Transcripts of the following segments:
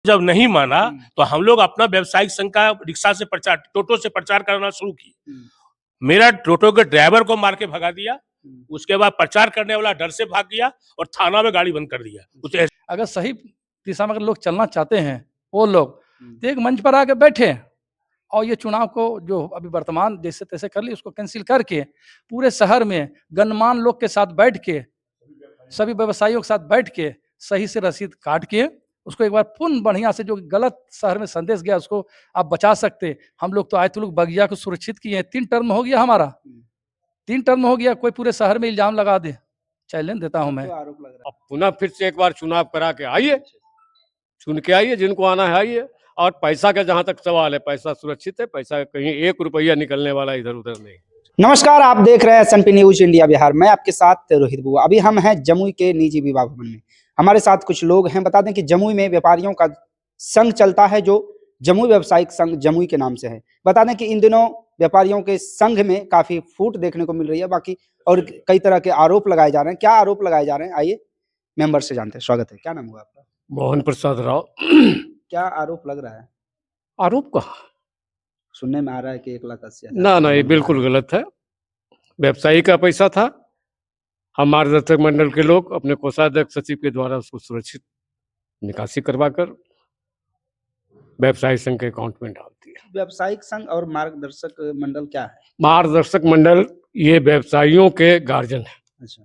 जब नहीं माना तो हम लोग अपना व्यावसायिक संघ का रिक्शा से प्रचार, टोटो से प्रचार करना शुरू किए। मेरा टोटो के ड्राइवर को मार के भगा दिया। उसके बाद प्रचार करने वाला डर से भाग गया और थाना में गाड़ी बंद कर दिया। उसे अगर सही दिशा में अगर लोग चलना चाहते हैं, वो लोग तो एक मंच पर आके बैठे और ये चुनाव को जो अभी वर्तमान जैसे तैसे कर ली उसको कैंसिल करके पूरे शहर में गणमान्य लोग के साथ बैठ के, सभी व्यवसायियों के साथ बैठ के सही से रसीद काट के उसको एक बार पुनः बढ़िया से जो गलत शहर में संदेश गया उसको आप बचा सकते। हम लोग तो आए तो लोग बगिया को सुरक्षित किए हैं। 3 टर्म हो गया हमारा, 3 टर्म हो गया, कोई पूरे शहर में इल्जाम लगा दे, चैलेंज देता हूं मैं। अब पुनः फिर से एक बार चुनाव करा के आइए, चुन के आइए, जिनको आना है आइए। और पैसा का जहां तक सवाल है, पैसा सुरक्षित है, पैसा कहीं 1 रुपया निकलने वाला इधर उधर नहीं। नमस्कार, आप देख रहे हैं एसएनपी न्यूज इंडिया बिहार। मैं आपके साथ रोहित बुआ। अभी हम हैं जमुई के निजी विवाह भवन में। हमारे साथ कुछ लोग हैं। बता दें कि जमुई में व्यापारियों का संघ चलता है जो जमुई व्यावसायिक संघ जमुई के नाम से है। बता दें कि इन दिनों व्यापारियों के संघ में काफी फूट देखने को मिल रही है। बाकी और कई तरह के आरोप लगाए जा रहे हैं। क्या आरोप लगाए जा रहे हैं, आइए मेंबर से जानते हैं। स्वागत है। क्या नाम हुआ आपका? मोहन प्रसाद राव। क्या आरोप लग रहा है? आरोप कहाँ? सुनने में आ रहा है कि 1,80,000। ना, ये बिल्कुल गलत है। व्यवसायी का पैसा था। हम मार्गदर्शक मंडल के लोग अपने कोषाध्यक्ष सचिव के द्वारा उसको सुरक्षित निकासी करवाकर व्यवसायिक संघ के अकाउंट में डाल दिया। व्यावसायिक संघ और मार्गदर्शक मंडल क्या है? मार्गदर्शक मंडल ये व्यवसायियों के गार्जियन है। अच्छा।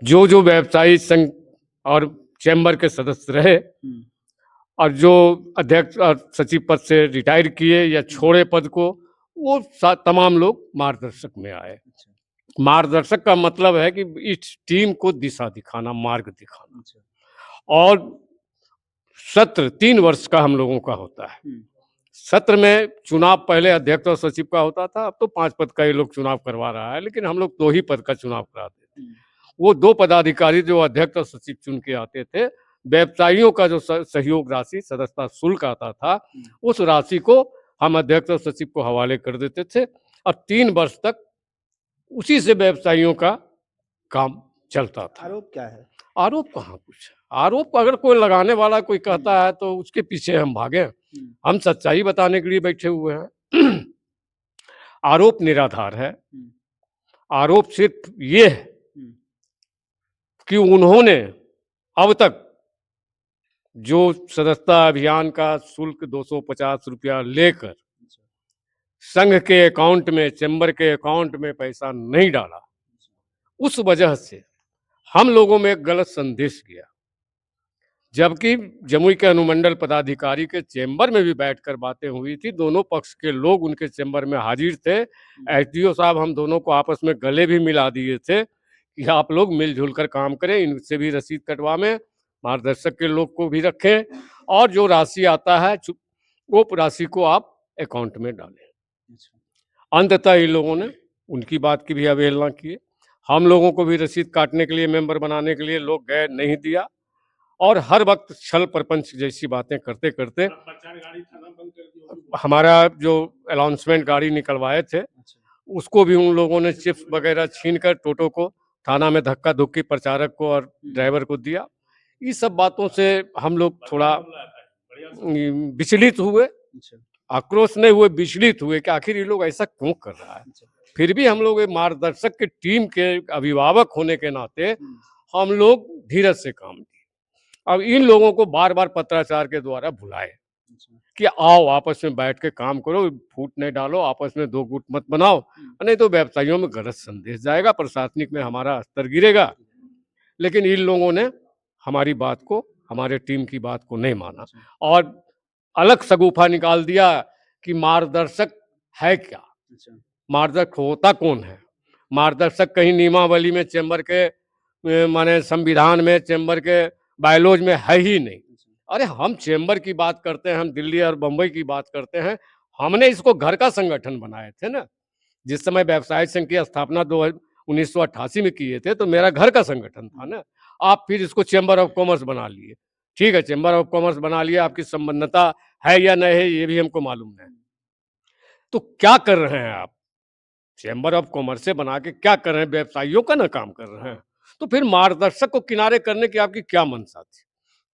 जो व्यवसायी संघ और चैम्बर के सदस्य रहे और जो अध्यक्ष और सचिव पद से रिटायर किए या छोड़े पद को, वो तमाम लोग मार्गदर्शक में आए। मार्गदर्शक का मतलब है कि इस टीम को दिशा दिखाना, मार्ग दिखाना। और सत्र 3 वर्ष का हम लोगों का होता है। सत्र में चुनाव पहले अध्यक्ष और सचिव का होता था, अब तो 5 पद का ये लोग चुनाव करवा रहा है, लेकिन हम लोग 2 ही पद का चुनाव कराते थे। वो 2 पदाधिकारी जो अध्यक्ष और सचिव चुन के आते थे, व्यवसायियों का जो सहयोग राशि सदस्यता शुल्क आता था, उस राशि को हम अध्यक्ष और सचिव को हवाले कर देते थे और 3 वर्ष तक उसी से व्यवसायियों का काम चलता था। आरोप क्या है? आरोप कहाँ कुछ? आरोप अगर कोई लगाने वाला कोई कहता है तो उसके पीछे हम भागे। हम सच्चाई बताने के लिए बैठे हुए हैं। आरोप निराधार है। आरोप सिर्फ ये है कि उन्होंने अब तक जो सदस्यता अभियान का शुल्क 250 रुपया लेकर संघ के अकाउंट में, चैम्बर के अकाउंट में पैसा नहीं डाला, उस वजह से हम लोगों में एक गलत संदेश गया। जबकि जमुई के अनुमंडल पदाधिकारी के चैम्बर में भी बैठकर बातें हुई थी, दोनों पक्ष के लोग उनके चैम्बर में हाजिर थे। एसडीओ साहब हम दोनों को आपस में गले भी मिला दिए थे कि आप लोग मिलजुल कर काम करें, इनसे भी रसीद कटवाएं, मार्गदर्शक के लोग को भी रखें और जो राशि आता है वो राशि को आप अकाउंट में डालें। अंततः इन लोगों ने उनकी बात की भी अवहेलना की। हम लोगों को भी रसीद काटने के लिए, मेंबर बनाने के लिए लोग गए, नहीं दिया और हर वक्त छल प्रपंच जैसी बातें करते करते हमारा जो अनाउंसमेंट गाड़ी निकलवाए थे उसको भी उन लोगों ने चिप्स वगैरह छीन कर टोटो को थाना में धक्का धुक्की प्रचारक को और ड्राइवर को दिया। इस सब बातों से हम लोग थोड़ा विचलित हुए। आक्रोश नहीं हुए, विचलित हुए कि आखिर ये लोग ऐसा क्यों कर रहा है। फिर भी हम लोग मार्गदर्शक की टीम के अभिभावक होने के नाते हम लोग धीरज से काम किए। अब इन लोगों को बार बार पत्राचार के द्वारा बुलाए कि आओ आपस में बैठ के काम करो, फूट नहीं डालो, आपस में 2 गुट मत बनाओ, नहीं तो व्यवसायियों में गलत संदेश जाएगा, प्रशासनिक में हमारा स्तर गिरेगा। लेकिन इन लोगों ने हमारी बात को, हमारे टीम की बात को नहीं माना और अलग सगुफा निकाल दिया कि मार्गदर्शक है क्या, मार्गदर्शक होता कौन है। मार्गदर्शक कहीं नियमावली में, चैम्बर के माने संविधान में, चैम्बर के बायलॉज में है ही नहीं। अरे हम चैम्बर की बात करते हैं, हम दिल्ली और बम्बई की बात करते हैं। हमने इसको घर का संगठन बनाए थे ना। जिस समय व्यवसाय संघ की स्थापना 1988 में किए थे तो मेरा घर का संगठन था ना। आप फिर इसको चैम्बर ऑफ कॉमर्स बना लिए, ठीक है, चैम्बर ऑफ कॉमर्स बना लिया, आपकी संबद्धता है या नहीं है ये भी हमको मालूम नहीं। तो क्या कर रहे हैं आप? चैम्बर ऑफ कॉमर्स से बना के क्या कर रहे हैं? व्यवसायियों का ना काम कर रहे हैं। तो फिर मार्गदर्शक को किनारे करने की आपकी क्या मंशा थी?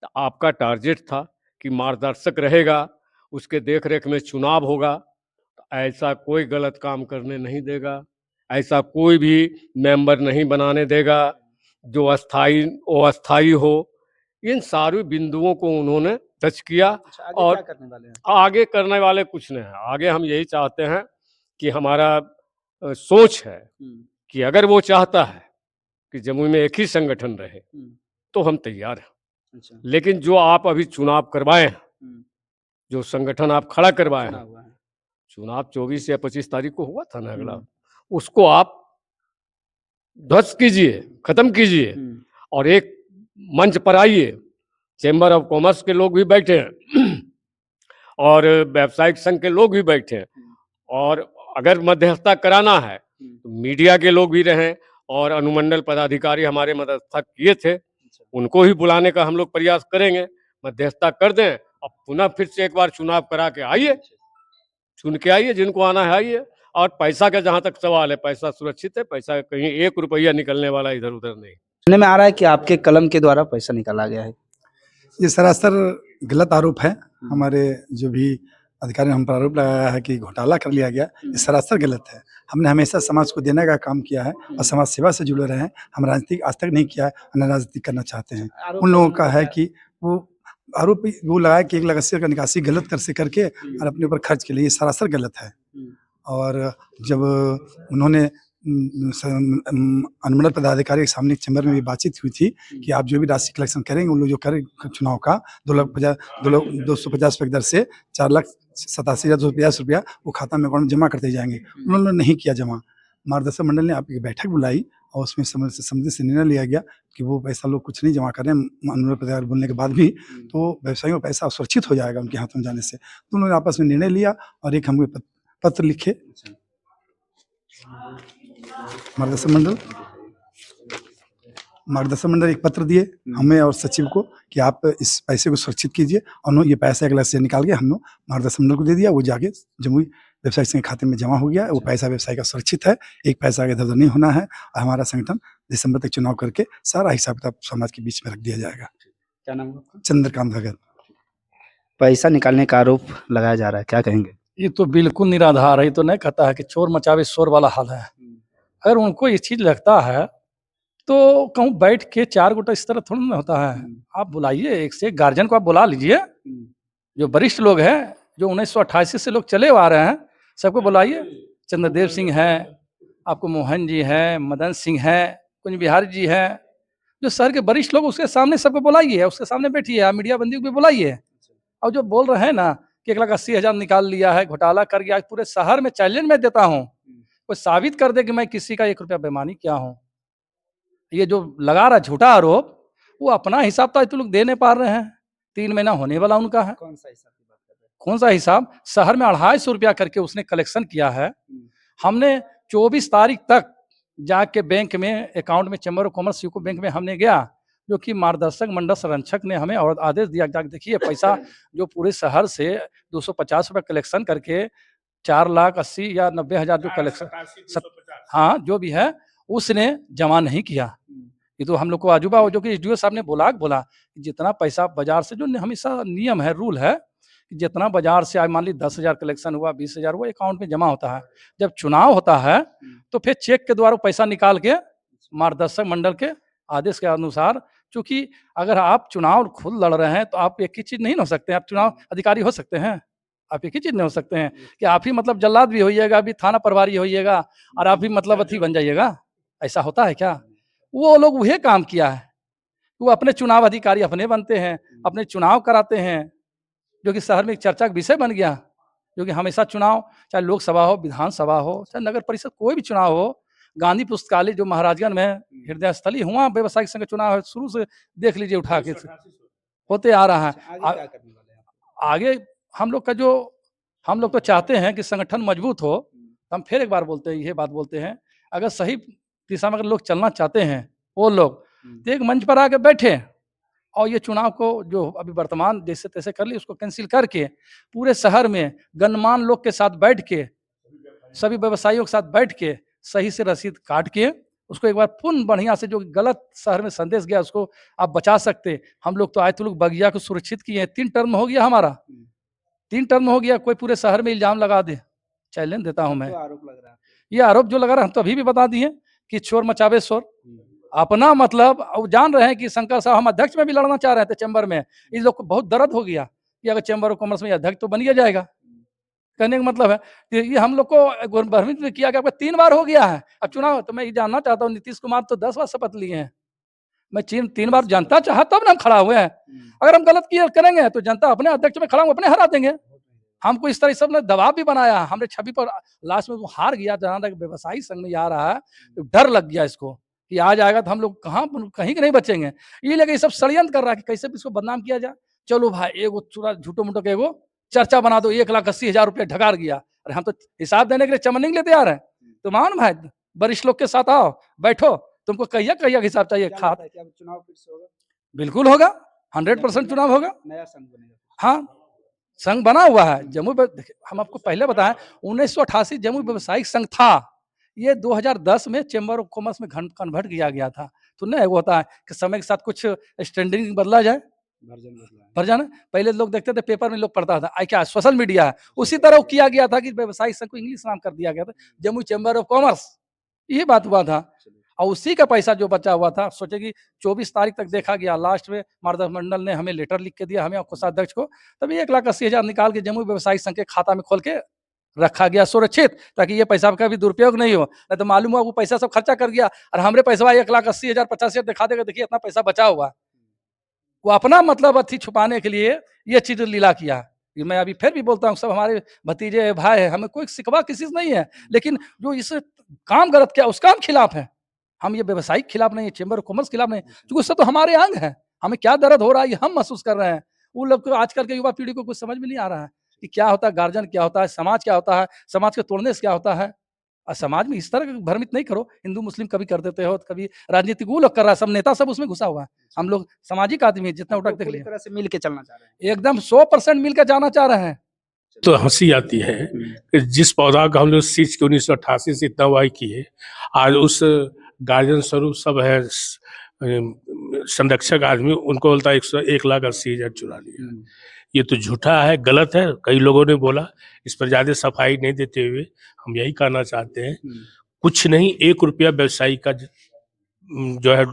तो आपका टारगेट था कि मार्गदर्शक रहेगा, उसके देख रेख में चुनाव होगा, तो ऐसा कोई गलत काम करने नहीं देगा, ऐसा कोई भी मेंबर नहीं बनाने देगा जो अस्थाई वो अस्थाई हो। इन सारी बिंदुओं को उन्होंने टच किया। अच्छा, आगे और क्या करने वाले हैं? आगे करने वाले कुछ नहीं है, आगे हम यही चाहते हैं कि हमारा सोच है कि अगर वो चाहता है कि जमुई में एक ही संगठन रहे तो हम तैयार हैं। अच्छा, लेकिन जो आप अभी चुनाव करवाए हैं, जो संगठन आप खड़ा करवाए चुना हैं, हुआ है। चुनाव 24 या 25 तारीख को हुआ था ना अगला, उसको आप ध्वस्त कीजिए, खत्म कीजिए और एक मंच पर आइए। चेंबर ऑफ कॉमर्स के लोग भी बैठे हैं और व्यावसायिक संघ के लोग भी बैठे हैं, और अगर मध्यस्थता कराना है तो मीडिया के लोग भी रहें, और अनुमंडल पदाधिकारी हमारे मध्यस्थता किए थे, उनको ही बुलाने का हम लोग प्रयास करेंगे, मध्यस्थता कर दें। अब पुनः फिर से एक बार चुनाव करा के आइए, चुन के आइए, जिनको आना है आइए। और पैसा का जहाँ तक सवाल है, पैसा सुरक्षित है, पैसा कहीं 1 रुपया निकलने वाला इधर उधर नहीं। सुनने में आ रहा है कि आपके कलम के द्वारा पैसा निकाला गया है। ये सरासर गलत आरोप है। हमारे जो भी अधिकारी ने हम पर आरोप लगाया है कि घोटाला कर लिया गया, ये सरासर गलत है। हमने हमेशा समाज को देने का काम किया है और समाज सेवा से जुड़े रहे हैं। हम राजनीतिक आज तक नहीं किया है, न राजनीति करना चाहते हैं। उन लोगों का है कि वो आरोप वो लगाया कि 1,80,000 का निकासी गलत कर से करके और अपने ऊपर खर्च के लिए, ये सरासर गलत है। और जब उन्होंने अनुमंडल पदाधिकारी के सामने चैम्बर में भी बातचीत हुई थी कि आप जो भी राशि कलेक्शन करेंगे, उन लोग जो करें चुनाव का 250 रुपये की दर से 4,87,250 रुपया वो खाता में अकाउंट में जमा करते जाएंगे। उन्होंने नहीं किया जमा। मार्गदर्शक मंडल ने आपकी बैठक बुलाई और उसमें समझने से निर्णय लिया गया कि वो पैसा लोग कुछ नहीं जमा करें। अनुमंडल पदाधिकारी बोलने के बाद भी तो व्यवसायियों का पैसा सुरक्षित हो जाएगा उनके हाथों में जाने से। तो उन्होंने आपस में निर्णय लिया और एक हमें पत्र लिखे मार्गदर्शक मंडल एक पत्र दिए हमें और सचिव को कि आप इस पैसे को सुरक्षित कीजिए, और ये पैसा 1 लाख से निकाल के हम लोग मार्गदर्शक मंडल को दे दिया। वो जाके जमुई व्यवसायिक संघ के खाते में जमा हो गया। वो पैसा व्यवसाय का सुरक्षित है, एक पैसा इधर उधर नहीं होना है। हमारा संगठन दिसंबर तक चुनाव करके सारा हिसाब किताब समाज के बीच में रख दिया जाएगा। क्या नाम है आपका? चंद्रकांत भगत। पैसा निकालने का आरोप लगाया जा रहा है, क्या कहेंगे? ये तो बिल्कुल निराधार है। ये तो नहीं कहता है कि चोर मचावे शोर वाला हाल है। अगर उनको ये चीज लगता है तो कहूँ बैठ के 4 गोटा इस तरह थोड़ा ना होता है। आप बुलाइए, एक से एक गार्जियन को आप बुला लीजिए, जो वरिष्ठ लोग हैं, जो 1988 से लोग चले आ रहे हैं, सबको बुलाइए। चंद्रदेव सिंह है, आपको मोहन जी हैं, मदन सिंह हैं, कुंज बिहारी जी हैं, जो शहर के वरिष्ठ लोग, उसके सामने सबको बुलाइए, उसके सामने बैठिए। आप मीडिया बंदी को भी बुलाइए। और जो बोल रहे हैं ना कि 1,80,000 निकाल लिया है, घोटाला कर गया, पूरे शहर में चैलेंज में देता हूँ, कोई साबित कर दे कि मैं किसी का 1 रुपया बेईमानी किया हूँ। ये जो लगा रहा झूठा आरोप, वो अपना हिसाब तो आज तो लोग दे नहीं पा रहे हैं। 3 महीना होने वाला उनका है। कौन सा हिसाब की बात कर रहे हैं? कौन सा हिसाब? शहर में 250 रुपया करके उसने कलेक्शन किया है। हमने 24 तारीख तक जाके बैंक में, अकाउंट में, chamber of commerce UCO bank में हमने गया, जो कि मार्गदर्शक मंडल संरक्षक ने हमें और आदेश दिया, जाके देखिए पैसा जो पूरे शहर से 250 रुपये कलेक्शन करके 4,80,000 या 90,000 जो कलेक्शन, हाँ जो भी है, उसने जमा नहीं किया। ये तो हम लोग को अजूबा हो, जो कि एसडीओ साहब ने बोला कि जितना पैसा बाजार से, जो हमेशा नियम है, रूल है कि जितना बाजार से, मान ली 10,000 कलेक्शन हुआ, 20,000 वो अकाउंट में जमा होता है। जब चुनाव होता है तो फिर चेक के द्वारा पैसा निकाल के मार्गदर्शक मंडल के आदेश के अनुसार, चूंकि अगर आप चुनाव खुद लड़ रहे हैं तो आप एक ही चीज नहीं हो सकते हैं। आप चुनाव अधिकारी हो सकते हैं, आप एक ही चीज नहीं हो सकते हैं कि आप ही मतलब जल्लाद भी होइएगा, अभी थाना प्रभारी होइएगा और आप भी मतलब अथी बन जाइएगा। ऐसा होता है क्या? वो लोग वही काम किया है। वो अपने चुनाव अधिकारी अपने बनते हैं, अपने चुनाव कराते हैं, जो कि शहर में एक चर्चा का विषय बन गया। जो कि हमेशा चुनाव, चाहे लोकसभा हो, विधानसभा हो, चाहे नगर परिषद, कोई भी चुनाव हो, गांधी पुस्तकालय जो महाराजगंज में हृदय स्थली हुआ व्यवसायिक संघ चुनाव है, शुरू से देख लीजिए, उठा के होते आ रहा है। आगे क्या करने वाले हैं आप? आगे हम लोग तो चाहते हैं कि संगठन मजबूत हो। हम फिर एक बार बोलते हैं, ये बात बोलते हैं, अगर सही दिशा में अगर लोग चलना चाहते हैं, वो लोग तो एक मंच पर आके बैठे और ये चुनाव को जो अभी वर्तमान जैसे तैसे कर ली, उसको कैंसिल करके पूरे शहर में गणमान्य लोग के साथ बैठ के, सभी व्यवसायियों के साथ बैठ के, सही से रसीद काट के उसको एक बार पुनः बढ़िया से जो गलत शहर में संदेश गया उसको आप बचा सकते। हम लोग तो आए तो लोग बगिया को सुरक्षित किए हैं। 3 टर्म हो गया हमारा, 3 टर्म हो गया, कोई पूरे शहर में इल्जाम लगा दे, चैलेंज देता हूँ मैं। तो आरोप लग रहा है। ये आरोप जो लगा रहा है हम तो अभी भी बता दिए कि शोर मचावे शोर। अपना मतलब अब जान रहे हैं कि शंकर साहब हम अध्यक्ष में भी लड़ना चाह रहे थे चैम्बर में। इस लोग को बहुत दर्द हो गया कि अगर चैम्बर ऑफ कॉमर्स में अध्यक्ष तो बन ही जाएगा। कहने का मतलब है कि ये हम लोग को भ्रमित में किया गया। 3 बार हो गया है अब चुनाव। तो मैं ये जानना चाहता हूँ, नीतीश कुमार तो 10 बार शपथ लिए हैं। मैं 3 बार जनता चाहा तब ना हम खड़ा हुए हैं। अगर हम गलत किए करेंगे तो जनता अपने अध्यक्ष में खड़ा अपने हरा देंगे। हमको इस तरह सब ने दबाव भी बनाया। हमने छवि पर लास्ट में वो हार गया। जहाँ तक व्यवसायी संघ में आ रहा है तो डर लग गया इसको कि आ जाएगा तो हम लोग कहीं के नहीं बचेंगे। ये लगे सब षड्यंत्र कर रहा है कि कैसे भी इसको बदनाम किया जाए। चलो भाई एगो चूरा झूठो मूठो के एगो चर्चा बना दो, 1,80,000 रुपया ढकार गया। अरे हम तो हिसाब देने के लिए चमन नहीं लेते आ रहे हैं। तो मान भाई वरिष्ठ लोग के साथ आओ, बैठो, तुमको कहिया हिसाब चाहिए। क्या चुनाव फिर से होगा? बिल्कुल होगा, 100% चुनाव होगा। नया संघ बनेगा। हाँ, संघ बना हुआ है जमुई। हम आपको पहले बताएं 1988 जमुई व्यवसायिक संघ था। ये 2010 में चैम्बर ऑफ कॉमर्स में कन्वर्ट किया गया था। तो नहीं वो होता है कि समय के साथ कुछ स्टैंडिंग बदला जाए, वर्जन। पहले लोग देखते थे पेपर में, लोग पढ़ता था। आई क्या सोशल मीडिया है, उसी तरह वो किया गया था कि व्यवसायिक संघ को इंग्लिश नाम कर दिया गया था, जमुई चैम्बर ऑफ कॉमर्स। ये बात हुआ था और उसी का पैसा जो बचा हुआ था, सोचे कि 24 तारीख तक देखा गया। लास्ट में मार्गदर्शक मंडल ने हमें लेटर लिख के दिया, हमें और कोषाध्यक्ष को। तभी 1,80,000 निकाल के जमुई व्यवसायिक संघ के खाता में खोल के रखा गया सुरक्षित, ताकि ये पैसा का भी दुरुपयोग नहीं हो। नहीं तो मालूम हुआ वो पैसा सब खर्चा कर गया और हमरे पैसा 1,80,000 85,000 दिखा देगा, देखिए इतना पैसा बचा हुआ। वो अपना मतलब अथी छुपाने के लिए ये चीज लीला किया। कि मैं अभी फिर भी बोलता हूँ, सब हमारे भतीजे भाई है, हमें कोई शिकवा किसी से नहीं है। लेकिन जो इस काम गलत किया उसका हम खिलाफ है। हम ये व्यवसायिक खिलाफ नहीं है, चैम्बर ऑफ कॉमर्स खिलाफ नहीं, क्योंकि उससे तो हमारे अंग है। हमें क्या दर्द हो रहा है ये हम महसूस कर रहे हैं। वो लोग को, आजकल के युवा पीढ़ी को कुछ समझ में नहीं आ रहा है कि क्या होता है गार्जियन, क्या होता है समाज, क्या होता है समाज के तोड़ने से क्या होता है। और समाज में इस तरह भ्रमित नहीं करो। हिंदू मुस्लिम कभी कर देते हो, कभी राजनीतिक वो लोग कर रहा है, सब नेता सब उसमें घुसा हुआ है। हम लोग सामाजिक आदमी है, जितना उठक देख पूरी लिया तरह से मिल के चलना चाह रहे हैं। एकदम 100% मिलकर जाना चाह रहे हैं। तो हंसी आती है कि जिस पौधा का हम लोग सींच के 1988 से इतना वाई किए, आज उस गार्जियन स्वरूप सब है संरक्षक आदमी, उनको बोलता है 1,80,000 चुरा लिया। ये तो झूठा है, गलत है। कई लोगों ने बोला, इस पर ज्यादा सफाई नहीं देते हुए हम यही कहना चाहते हैं, कुछ नहीं, 1 रुपया व्यवसायी का जो है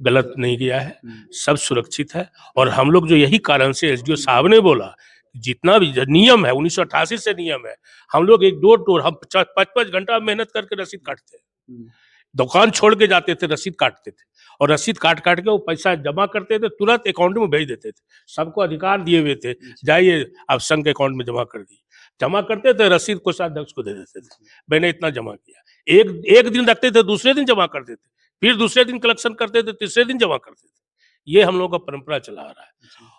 गलत नहीं किया है, सब सुरक्षित है। और हम लोग जो यही कारण से एसडीओ साहब ने बोला, जितना भी नियम है 1988 से नियम है, हम लोग एक डोर हम 5-5 घंटा मेहनत करके रसीद काटते हैं। दुकान छोड़ के जाते थे, रसीद काटते थे और रसीद काट काट के वो पैसा जमा करते थे, तुरंत अकाउंट में भेज देते थे। सबको अधिकार दिए हुए थे, जाइए आप संघ के अकाउंट में जमा कर दिए। जमा करते थे, रसीद कोषाध्यक्ष को दे देते थे, मैंने इतना जमा किया। एक दिन रखते थे, दूसरे दिन जमा करते थे, फिर दूसरे दिन कलेक्शन करते थे, तीसरे दिन जमा करते थे। ये हम लोग का परंपरा चला आ रहा है।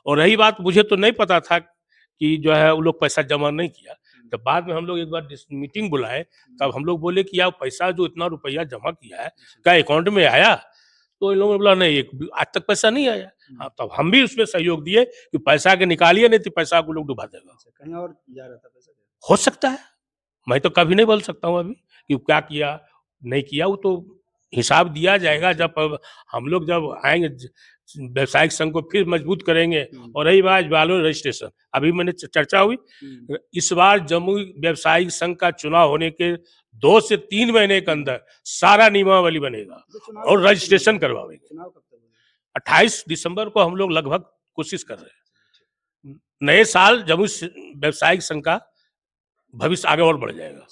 और रही बात, मुझे तो नहीं पता था कि जो है वो लोग पैसा जमा नहीं किया। जब बाद में हम लोग एक बार मीटिंग बुलाए, तब हम लोग बोले कि यार पैसा जो इतना रुपया जमा किया है क्या अकाउंट में आया? तो इन लोगों ने बोला नहीं, आज तक पैसा नहीं आया। हाँ, तब हम भी उसमें सहयोग दिए कि पैसा के निकालिए, नहीं तो पैसा को लोग डुबा देगा। कहीं और जा रहा था पैसा? हो सकता है, मैं तो कभी नहीं बोल सकता हूँ अभी कि क्या किया नहीं किया। वो तो हिसाब दिया जाएगा जब हम लोग जब आएंगे, व्यवसायिक संघ को फिर मजबूत करेंगे। और रही बात बालो रजिस्ट्रेशन, अभी मैंने चर्चा हुई, इस बार जमुई व्यवसायिक संघ का चुनाव होने के 2 से 3 महीने के अंदर सारा नियमावली बनेगा और रजिस्ट्रेशन करवाएंगे। 28 दिसंबर को हम लोग लगभग कोशिश कर रहे हैं। नए साल जमुई व्यवसायिक संघ का भविष्य आगे और बढ़ जाएगा।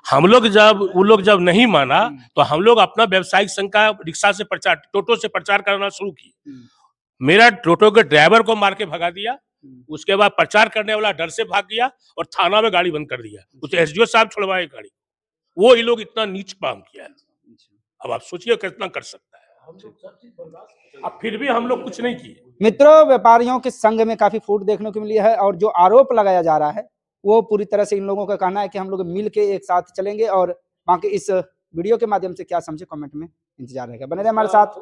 हम लोग वो लोग जब नहीं माना, तो हम लोग अपना व्यवसायिक संघ का रिक्शा से प्रचार, टोटो से प्रचार करना शुरू किए। मेरा टोटो के ड्राइवर को मार के भगा दिया। उसके बाद प्रचार करने वाला डर से भाग गया और थाना में गाड़ी बंद कर दिया। उसे एसडीओ साहब छुड़वाए गाड़ी। वो ये लोग इतना नीच काम किया है। अब आप सोचिए कितना कर सकता है। अब फिर भी हम लोग कुछ नहीं किए। मित्रों, व्यापारियों के संघ में काफी फूट देखने को मिली है और जो आरोप लगाया जा रहा है वो पूरी तरह से इन लोगों का कहना है कि हम लोग मिल के एक साथ चलेंगे। और बाकी इस वीडियो के माध्यम से क्या समझे कमेंट में इंतजार रहेगा। बने रहे हमारे साथ।